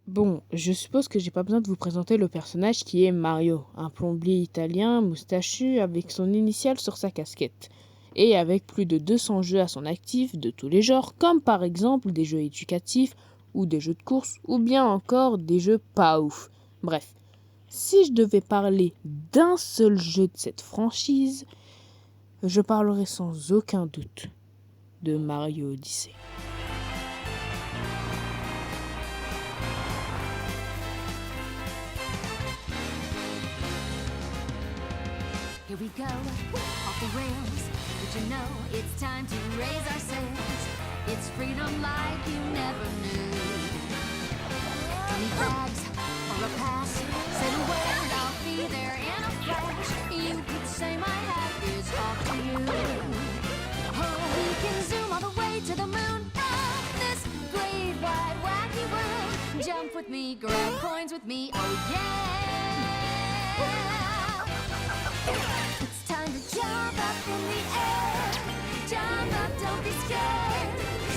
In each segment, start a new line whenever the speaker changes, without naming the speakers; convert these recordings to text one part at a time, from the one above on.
Bon, je suppose que j'ai pas besoin de vous présenter le personnage qui est Mario, un plombier italien moustachu avec son initiale sur sa casquette. Et avec plus de 200 jeux à son actif de tous les genres, comme par exemple des jeux éducatifs ou des jeux de course, ou bien encore des jeux pas ouf. Bref, si je devais parler d'un seul jeu de cette franchise, je parlerai sans aucun doute de Mario Odyssey.
Here we go, off the rails. Did you know it's time to raise our sails? It's freedom like you never knew. 20 flags or a pass. Say the word, I'll be there in a flash. You could say my hat is off to you. Oh, we can zoom all the way to the moon. Oh, this great wide wacky world. Jump with me, grab coins with me. Oh yeah. It's time to jump up in the air. Jump up, don't be scared.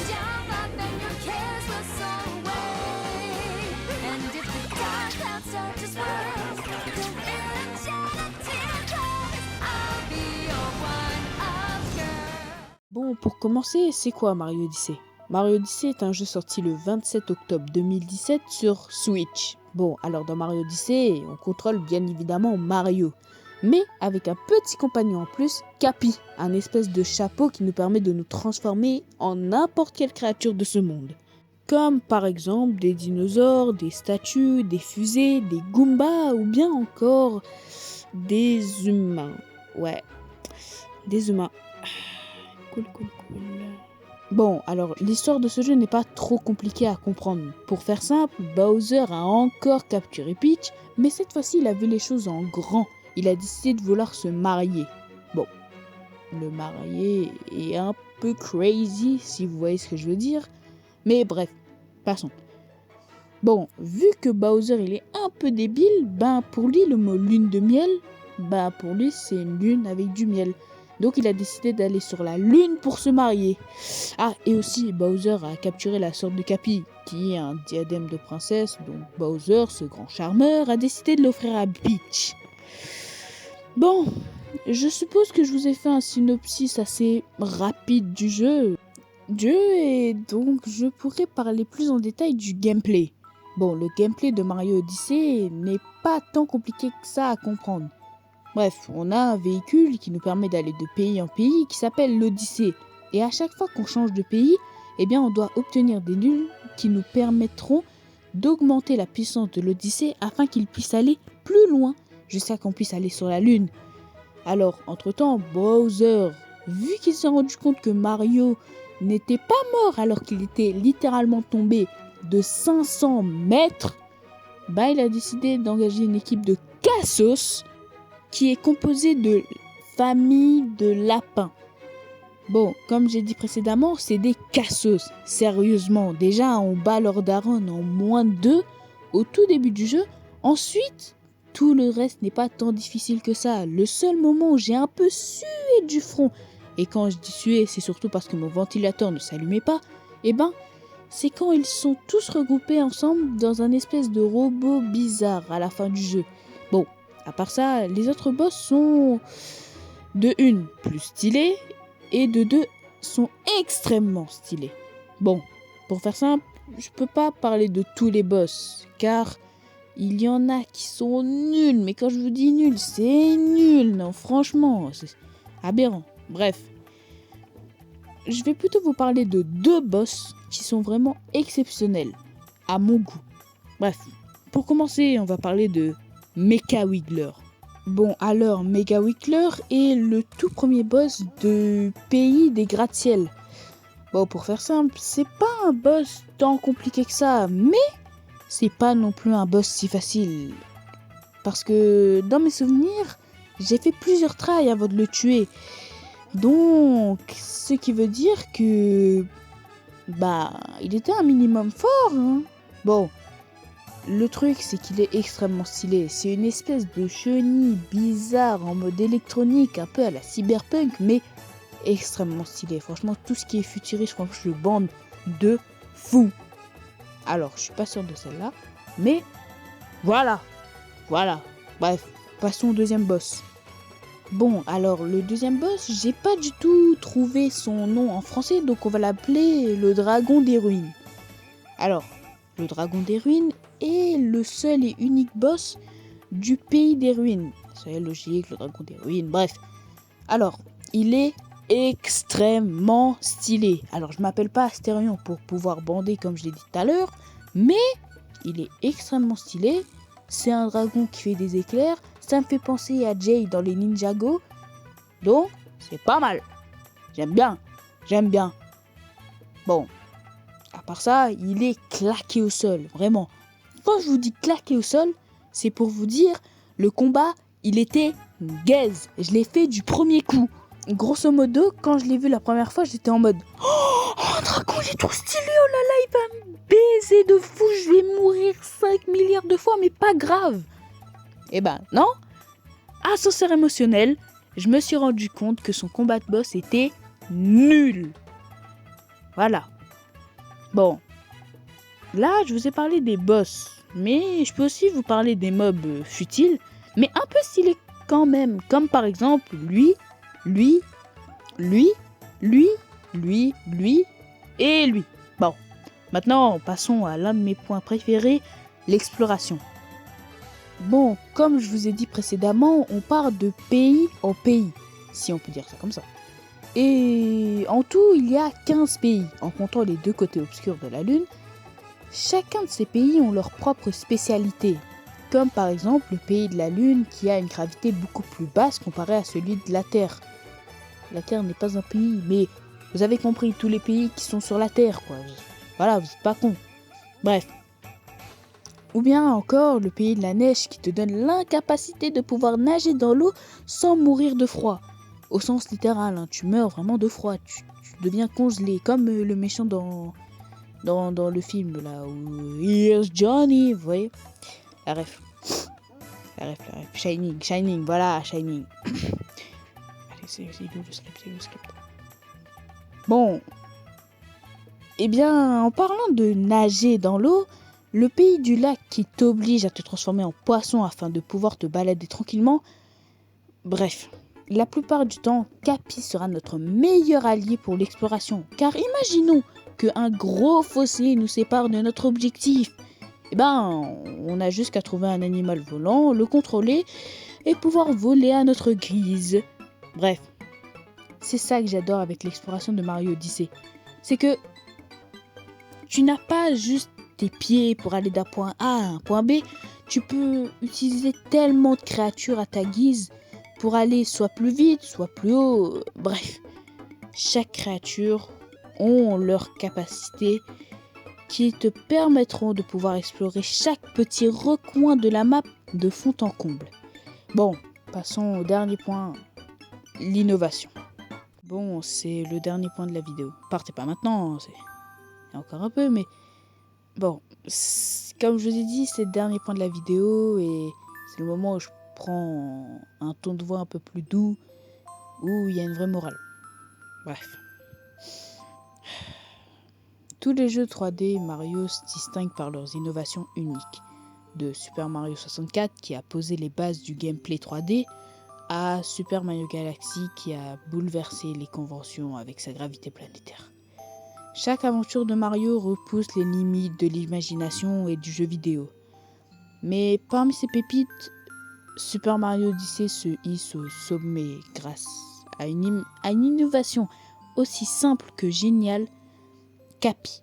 Jump up and your cares will soar away. And if the dark clouds start to swirl, don't fear and shed a tear, 'cause I'll be your one-up girl.
Bon, pour commencer, c'est quoi Mario Odyssey? Mario Odyssey est un jeu sorti le 27 octobre 2017 sur Switch. Bon, alors dans Mario Odyssey, on contrôle bien évidemment Mario, mais avec un petit compagnon en plus, Cappy, un espèce de chapeau qui nous permet de nous transformer en n'importe quelle créature de ce monde. Comme par exemple des dinosaures, des statues, des fusées, des Goombas ou bien encore des humains. Ouais, des humains. Cool. Bon, alors l'histoire de ce jeu n'est pas trop compliquée à comprendre. Pour faire simple, Bowser a encore capturé Peach, mais cette fois-ci il a vu les choses en grand. Il a décidé de vouloir se marier. Bon, le marier est un peu crazy si vous voyez ce que je veux dire, mais bref, passons. Bon, vu que Bowser il est un peu débile, pour lui le mot lune de miel, pour lui c'est une lune avec du miel. Donc il a décidé d'aller sur la lune pour se marier. Ah, et aussi Bowser a capturé la sorte de Cappy, qui est un diadème de princesse, donc Bowser, ce grand charmeur, a décidé de l'offrir à Peach. Bon, je suppose que je vous ai fait un synopsis assez rapide du jeu, et donc je pourrais parler plus en détail du gameplay. Bon, le gameplay de Mario Odyssey n'est pas tant compliqué que ça à comprendre. Bref, on a un véhicule qui nous permet d'aller de pays en pays qui s'appelle l'Odyssée. Et à chaque fois qu'on change de pays, on doit obtenir des nuls qui nous permettront d'augmenter la puissance de l'Odyssée afin qu'il puisse aller plus loin jusqu'à qu'on puisse aller sur la Lune. Alors, entre-temps, Bowser, vu qu'il s'est rendu compte que Mario n'était pas mort alors qu'il était littéralement tombé de 500 mètres, il a décidé d'engager une équipe de cassos qui est composée de familles de lapins. Bon, comme j'ai dit précédemment, c'est des cassos. Sérieusement, déjà on bat leur daron en moins de 2 au tout début du jeu. Ensuite, tout le reste n'est pas tant difficile que ça. Le seul moment où j'ai un peu sué du front, et quand je dis sué, c'est surtout parce que mon ventilateur ne s'allumait pas, c'est quand ils sont tous regroupés ensemble dans un espèce de robot bizarre à la fin du jeu. Bon, à part ça, les autres boss sont de 1 plus stylés et de 2 sont extrêmement stylés. Bon, pour faire simple, je peux pas parler de tous les boss car il y en a qui sont nuls, mais quand je vous dis nul, c'est nul, non franchement, c'est aberrant. Bref, je vais plutôt vous parler de 2 boss qui sont vraiment exceptionnels, à mon goût. Bref, pour commencer, on va parler de Mecha Wiggler. Bon, alors, Mecha Wiggler est le tout premier boss de Pays des Gratte-Ciel. Bon, pour faire simple, c'est pas un boss tant compliqué que ça, mais c'est pas non plus un boss si facile. Parce que, dans mes souvenirs, j'ai fait plusieurs tries avant de le tuer. Donc, ce qui veut dire que... il était un minimum fort, hein. Bon, le truc, c'est qu'il est extrêmement stylé. C'est une espèce de chenille bizarre en mode électronique, un peu à la cyberpunk, mais extrêmement stylé. Franchement, tout ce qui est futuriste, franchement, je bande de fou. Alors, je suis pas sûr de celle-là. Mais voilà. Bref, passons au deuxième boss. Bon, alors le deuxième boss, j'ai pas du tout trouvé son nom en français, donc on va l'appeler le dragon des ruines. Alors, le dragon des ruines est le seul et unique boss du pays des ruines. C'est logique, le dragon des ruines, bref. Alors, il est extrêmement stylé. Alors, je m'appelle pas Astérion pour pouvoir bander comme je l'ai dit tout à l'heure, mais il est extrêmement stylé. C'est un dragon qui fait des éclairs. Ça me fait penser à Jay dans les Ninjago. Donc, c'est pas mal. J'aime bien. Bon, à part ça, il est claqué au sol, vraiment. Quand je vous dis claqué au sol, c'est pour vous dire, le combat, il était gaze. Je l'ai fait du premier coup. Grosso modo, quand je l'ai vu la première fois, j'étais en mode oh, dragon, il est trop stylé, oh là là, il va me baiser de fou, je vais mourir 5 milliards de fois, mais pas grave. Eh ben, non. Ascenseur émotionnel, je me suis rendu compte que son combat de boss était nul. Voilà. Bon. Là, je vous ai parlé des boss, mais je peux aussi vous parler des mobs futiles, mais un peu stylés quand même, comme par exemple lui et lui. Bon, maintenant passons à l'un de mes points préférés, l'exploration. Bon, comme je vous ai dit précédemment, on part de pays en pays, si on peut dire ça comme ça. Et en tout, il y a 15 pays, en comptant les deux côtés obscurs de la Lune. Chacun de ces pays ont leur propre spécialité, comme par exemple le pays de la Lune qui a une gravité beaucoup plus basse comparée à celui de la Terre. La Terre n'est pas un pays, mais vous avez compris, tous les pays qui sont sur la Terre, quoi. Voilà, vous n'êtes pas cons. Bref. Ou bien encore le pays de la neige qui te donne l'incapacité de pouvoir nager dans l'eau sans mourir de froid. Au sens littéral, hein, tu meurs vraiment de froid, tu deviens congelé, comme le méchant dans le film là, où Here's Johnny, vous voyez. La ref. Shining, voilà, Shining. Allez, c'est le script. Bon. Eh bien, en parlant de nager dans l'eau, le pays du lac qui t'oblige à te transformer en poisson afin de pouvoir te balader tranquillement. Bref, la plupart du temps, Cappy sera notre meilleur allié pour l'exploration. Car imaginons qu'un gros fossé nous sépare de notre objectif. Eh ben, on a juste qu'à trouver un animal volant, le contrôler et pouvoir voler à notre guise. Bref, c'est ça que j'adore avec l'exploration de Mario Odyssey. C'est que tu n'as pas juste tes pieds pour aller d'un point A à un point B. Tu peux utiliser tellement de créatures à ta guise pour aller soit plus vite, soit plus haut. Bref, chaque créature ont leurs capacités qui te permettront de pouvoir explorer chaque petit recoin de la map de fond en comble. Bon, passons au dernier point, l'innovation. Bon, c'est le dernier point de la vidéo. Partez pas maintenant, il y a encore un peu, mais bon, comme je vous ai dit, c'est le dernier point de la vidéo et c'est le moment où je prends un ton de voix un peu plus doux, où il y a une vraie morale. Bref. Tous les jeux 3D Mario se distinguent par leurs innovations uniques. De Super Mario 64 qui a posé les bases du gameplay 3D à Super Mario Galaxy qui a bouleversé les conventions avec sa gravité planétaire. Chaque aventure de Mario repousse les limites de l'imagination et du jeu vidéo. Mais parmi ces pépites, Super Mario Odyssey se hisse au sommet grâce à une innovation aussi simple que géniale, Cappy.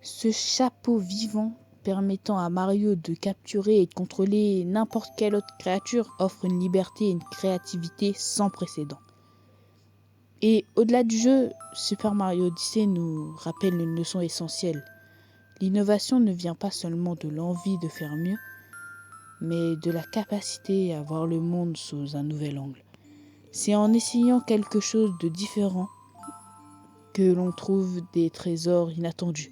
Ce chapeau vivant permettant à Mario de capturer et de contrôler n'importe quelle autre créature offre une liberté et une créativité sans précédent. Et au-delà du jeu, Super Mario Odyssey nous rappelle une leçon essentielle. L'innovation ne vient pas seulement de l'envie de faire mieux, mais de la capacité à voir le monde sous un nouvel angle. C'est en essayant quelque chose de différent que l'on trouve des trésors inattendus.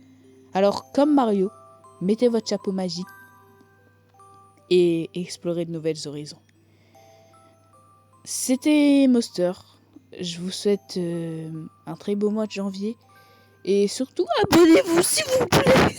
Alors, comme Mario, mettez votre chapeau magique et explorez de nouvelles horizons. C'était Monster. Je vous souhaite un très beau mois de janvier. Et surtout, abonnez-vous s'il vous plaît.